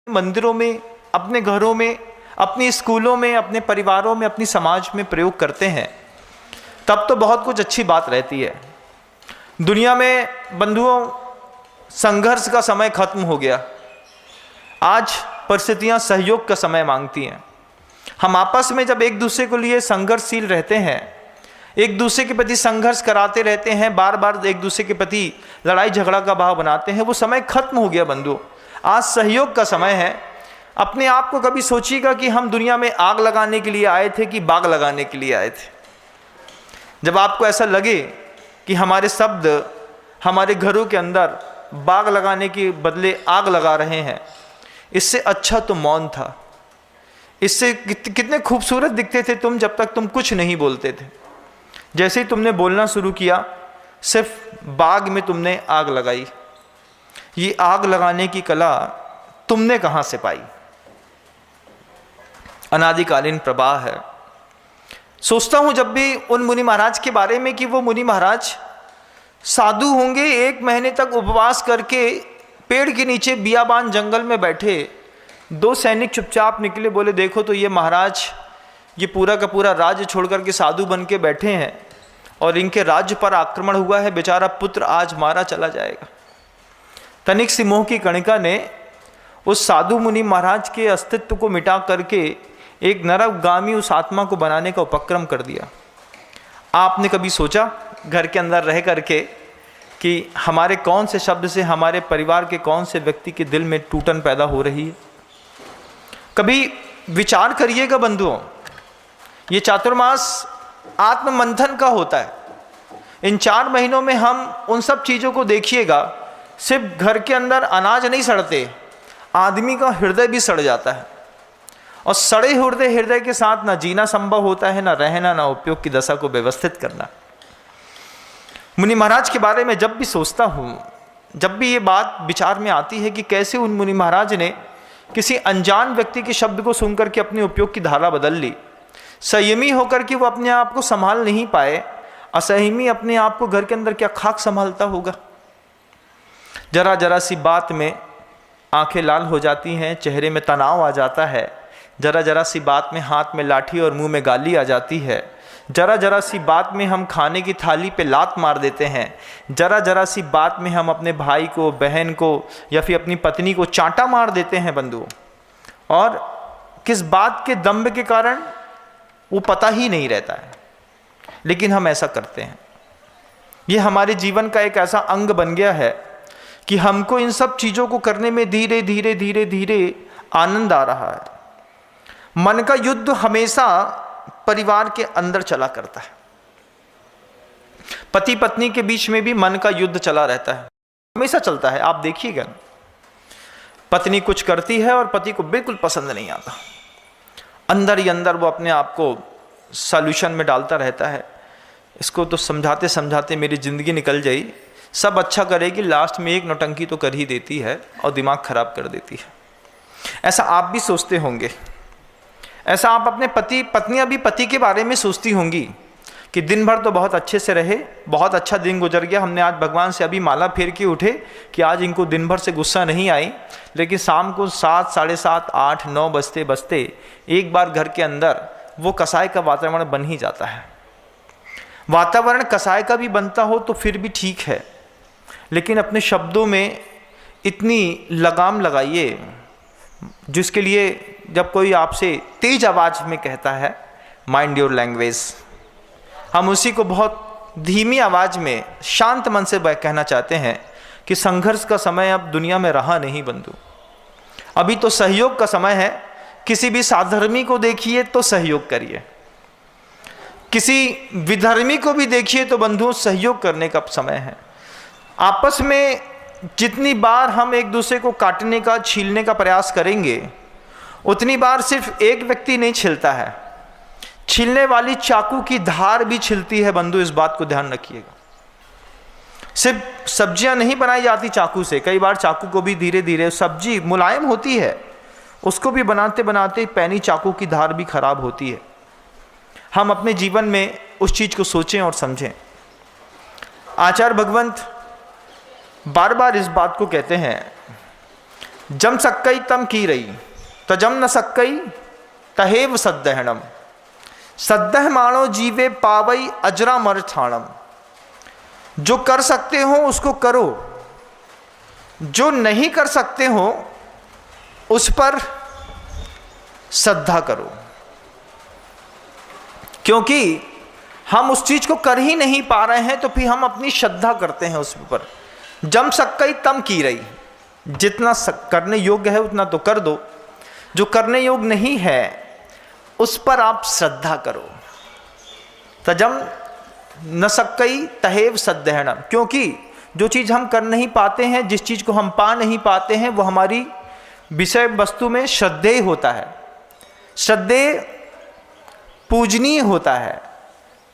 मंदिरों में, अपने घरों में, अपने स्कूलों में, अपने परिवारों में, अपनी समाज में प्रयोग करते हैं, तब तो बहुत कुछ अच्छी बात रहती है। दुनिया में बंधुओं, संघर्ष का समय खत्म हो गया। आज परिस्थितियां सहयोग का समय मांगती हैं। हम आपस में जब एक दूसरे के लिए संघर्षशील रहते हैं, एक दूसरे के प्रति संघर्ष कराते रहते हैं, बार बार एक दूसरे के प्रति लड़ाई झगड़ा का भाव बनाते हैं, वो समय खत्म हो गया बंधुओं। आज सहयोग का समय है। अपने आप को कभी सोचिएगा कि हम दुनिया में आग लगाने के लिए आए थे कि बाग लगाने के लिए आए थे। जब आपको ऐसा लगे कि हमारे शब्द हमारे घरों के अंदर बाग लगाने के बदले आग लगा रहे हैं, इससे अच्छा तो मौन था। इससे कितने खूबसूरत दिखते थे तुम जब तक तुम कुछ नहीं बोलते थे। जैसे ही तुमने बोलना शुरू किया, सिर्फ बाग में तुमने आग लगाई। ये आग लगाने की कला तुमने कहाँ से पाई? अनादिकालीन प्रवाह है। सोचता हूँ जब भी उन मुनि महाराज के बारे में कि वो मुनि महाराज साधु होंगे, 1 महीने तक उपवास करके पेड़ के नीचे बियाबान जंगल में बैठे। 2 सैनिक चुपचाप निकले, बोले देखो तो ये महाराज ये पूरा का पूरा राज्य छोड़ करके साधु बन के बैठे हैं और इनके राज्य पर आक्रमण हुआ है, बेचारा पुत्र आज मारा चला जाएगा। तनिक सी मोह की कणिका ने उस साधु मुनि महाराज के अस्तित्व को मिटा करके एक नरकगामी उस आत्मा को बनाने का उपक्रम कर दिया। आपने कभी सोचा घर के अंदर रह करके कि हमारे कौन से शब्द से हमारे परिवार के कौन से व्यक्ति के दिल में टूटन पैदा हो रही है? कभी विचार करिएगा बंधुओं। ये चातुर्मास आत्ममंथन का होता है। इन 4 महीनों में हम उन सब चीज़ों को देखिएगा। सिर्फ घर के अंदर अनाज नहीं सड़ते, आदमी का हृदय भी सड़ जाता है। और सड़े हृदय के साथ ना जीना संभव होता है, ना रहना, ना उपयोग की दशा को व्यवस्थित करना। मुनि महाराज के बारे में जब भी सोचता हूँ, जब भी ये बात विचार में आती है कि कैसे उन मुनि महाराज ने किसी अनजान व्यक्ति के शब्द को सुनकर के अपने उपयोग की धारा बदल ली। संयमी होकर के वो अपने आप को संभाल नहीं पाए। असंयमी अपने आप को घर के अंदर क्या खाक संभालता होगा? जरा जरा सी बात में आंखें लाल हो जाती हैं, चेहरे में तनाव आ जाता है। जरा जरा सी बात में हाथ में लाठी और मुंह में गाली आ जाती है। जरा जरा सी बात में हम खाने की थाली पे लात मार देते हैं। जरा जरा सी बात में हम अपने भाई को, बहन को या फिर अपनी पत्नी को चांटा मार देते हैं बंधुओं। और किस बात के दंभ के कारण वो पता ही नहीं रहता है, लेकिन हम ऐसा करते हैं। ये हमारे जीवन का एक ऐसा अंग बन गया है कि हमको इन सब चीज़ों को करने में धीरे धीरे धीरे धीरे आनंद आ रहा है। मन का युद्ध हमेशा परिवार के अंदर चला करता है। पति पत्नी के बीच में भी मन का युद्ध चला रहता है, हमेशा चलता है। आप देखिएगा, पत्नी कुछ करती है और पति को बिल्कुल पसंद नहीं आता। अंदर ही अंदर वो अपने आप को सॉल्यूशन में डालता रहता है। इसको तो समझाते समझाते मेरी ज़िंदगी निकल जाई, सब अच्छा करेगी, लास्ट में एक नौटंकी तो कर ही देती है और दिमाग खराब कर देती है। ऐसा आप भी सोचते होंगे। ऐसा आप अपने पत्नियां भी पति के बारे में सोचती होंगी कि दिन भर तो बहुत अच्छे से रहे, बहुत अच्छा दिन गुजर गया, हमने आज भगवान से अभी माला फेर के उठे कि आज इनको दिन भर से गुस्सा नहीं आई, लेकिन शाम को 7, साढ़े 7, 8, 9 बजते बजते एक बार घर के अंदर वो कसाय का वातावरण बन ही जाता है। वातावरण कसाय का भी बनता हो तो फिर भी ठीक है, लेकिन अपने शब्दों में इतनी लगाम लगाइए जिसके लिए जब कोई आपसे तेज आवाज में कहता है माइंड योर लैंग्वेज, हम उसी को बहुत धीमी आवाज में शांत मन से कहना चाहते हैं कि संघर्ष का समय अब दुनिया में रहा नहीं बंधु। अभी तो सहयोग का समय है। किसी भी साधर्मी को देखिए तो सहयोग करिए, किसी विधर्मी को भी देखिए तो बंधुओं सहयोग करने का समय है। आपस में जितनी बार हम एक दूसरे को काटने का, छीलने का प्रयास करेंगे, उतनी बार सिर्फ एक व्यक्ति नहीं छिलता है, छीलने वाली चाकू की धार भी छिलती है बंधु। इस बात को ध्यान रखिएगा। सिर्फ सब्जियां नहीं बनाई जाती चाकू से, कई बार चाकू को भी धीरे धीरे, सब्जी मुलायम होती है, उसको भी बनाते बनाते पैनी चाकू की धार भी खराब होती है। हम अपने जीवन में उस चीज़ को सोचें और समझें। आचार्य भगवंत बार बार इस बात को कहते हैं जम सक्कई तम की रही, तजम न सक्कई तहेव सद्दहणम, सद्दह मानो जीवे पावई अजरा मर ठाणम। जो कर सकते हो उसको करो, जो नहीं कर सकते हो उस पर श्रद्धा करो, क्योंकि हम उस चीज को कर ही नहीं पा रहे हैं तो फिर हम अपनी श्रद्धा करते हैं उस पर। जम सक्कई तम की रही, जितना करने योग्य है उतना तो कर दो, जो करने योग्य नहीं है उस पर आप श्रद्धा करो। तजम न सक्कई तहेव सद्दहणम, क्योंकि जो चीज़ हम कर नहीं पाते हैं, जिस चीज़ को हम पा नहीं पाते हैं, वो हमारी विषय वस्तु में श्रद्धेय होता है। श्रद्धेय पूजनीय होता है,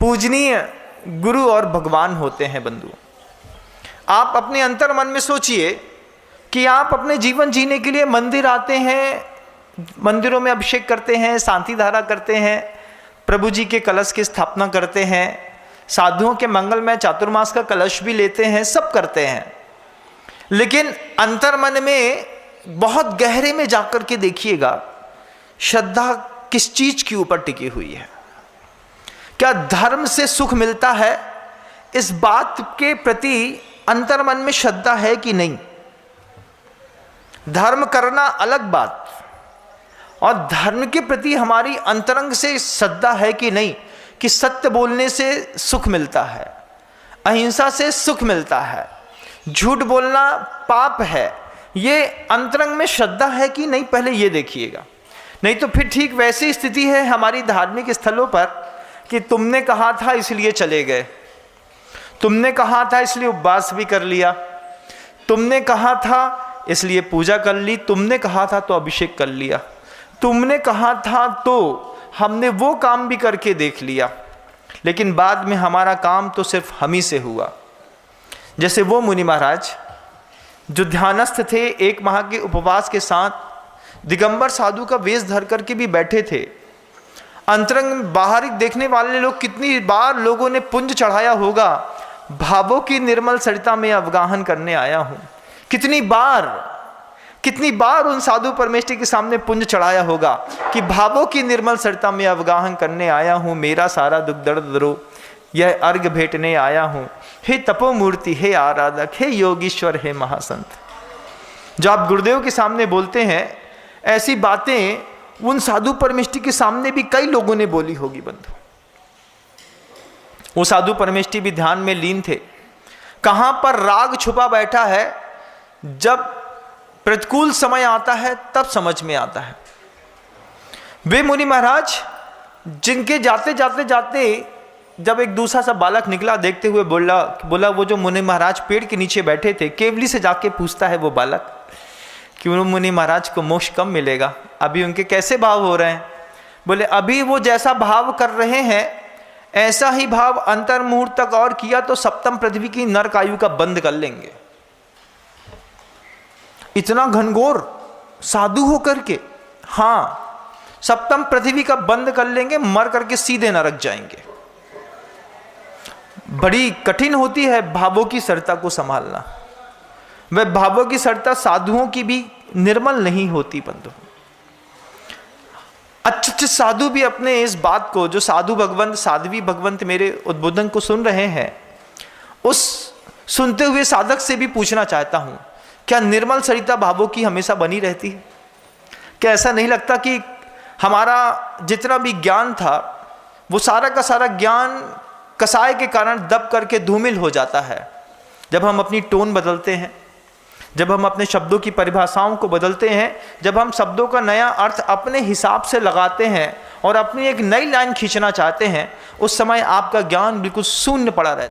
पूजनीय गुरु और भगवान होते हैं। बंधु, आप अपने अंतर मन में सोचिए कि आप अपने जीवन जीने के लिए मंदिर आते हैं, मंदिरों में अभिषेक करते हैं, शांति धारा करते हैं, प्रभु जी के कलश की स्थापना करते हैं, साधुओं के मंगलमय चातुर्मास का कलश भी लेते हैं, सब करते हैं। लेकिन अंतर मन में बहुत गहरे में जाकर के देखिएगा, श्रद्धा किस चीज के ऊपर टिकी हुई है। क्या धर्म से सुख मिलता है, इस बात के प्रति अंतर मन में श्रद्धा है कि नहीं? धर्म करना अलग बात, और धर्म के प्रति हमारी अंतरंग से श्रद्धा है कि नहीं, कि सत्य बोलने से सुख मिलता है, अहिंसा से सुख मिलता है, झूठ बोलना पाप है, ये अंतरंग में श्रद्धा है कि नहीं, पहले ये देखिएगा। नहीं तो फिर ठीक वैसी स्थिति है हमारी धार्मिक स्थलों पर कि तुमने कहा था इसलिए चले गए, तुमने कहा था इसलिए उपवास भी कर लिया, तुमने कहा था इसलिए पूजा कर ली, तुमने कहा था तो अभिषेक कर लिया, तुमने कहा था तो हमने वो काम भी करके देख लिया, लेकिन बाद में हमारा काम तो सिर्फ हम ही से हुआ। जैसे वो मुनि महाराज जो ध्यानस्थ थे, 1 माह के उपवास के साथ दिगंबर साधु का वेश धर करके भी बैठे थे। अंतरंग बाहरी देखने वाले लोग, कितनी बार लोगों ने पुंज चढ़ाया होगा, भावों की निर्मल सरिता में अवगाहन करने आया हूं। कितनी बार उन साधु परमेष्ठी के सामने पुंज चढ़ाया होगा कि भावों की निर्मल सरिता में अवगाहन करने आया हूं, मेरा सारा दुख दर्द दरो यह अर्घ भेटने आया हूं। हे तपोमूर्ति, हे आराधक, हे योगीश्वर, हे महासंत। जो आप गुरुदेव के सामने बोलते हैं, ऐसी बातें उन साधु परमेष्ठी के सामने भी कई लोगों ने बोली होगी। बंधु, वो साधु परमेष्ठी भी ध्यान में लीन थे। कहां पर राग छुपा बैठा है, जब प्रतिकूल समय आता है तब समझ में आता है। वे मुनि महाराज जिनके जाते जाते जब एक दूसरा सा बालक निकला, देखते हुए बोला वो जो मुनि महाराज पेड़ के नीचे बैठे थे, केवली से जाके पूछता है वो बालक कि उन मुनि महाराज को मोक्ष कब मिलेगा, अभी उनके कैसे भाव हो रहे हैं? बोले अभी वो जैसा भाव कर रहे हैं ऐसा ही भाव अंतर मुहूर्त तक और किया तो सप्तम पृथ्वी की नरक आयु का बंद कर लेंगे। इतना घनघोर साधु होकर के, हाँ, सप्तम पृथ्वी का बंद कर लेंगे, मर करके सीधे नरक जाएंगे। बड़ी कठिन होती है भावों की सरता को संभालना। वह भावों की सरता साधुओं की भी निर्मल नहीं होती। बंधु, अच्छे साधु भी अपने इस बात को, जो साधु भगवंत साध्वी भगवंत मेरे उद्बोधन को सुन रहे हैं, उस सुनते हुए साधक से भी पूछना चाहता हूं, क्या निर्मल सरिता भावों की हमेशा बनी रहती है? क्या ऐसा नहीं लगता कि हमारा जितना भी ज्ञान था वो सारा का सारा ज्ञान कसाय के कारण दब करके धूमिल हो जाता है? जब हम अपनी टोन बदलते हैं, जब हम अपने शब्दों की परिभाषाओं को बदलते हैं, जब हम शब्दों का नया अर्थ अपने हिसाब से लगाते हैं और अपनी एक नई लाइन खींचना चाहते हैं, उस समय आपका ज्ञान बिल्कुल शून्य पड़ा रहता है।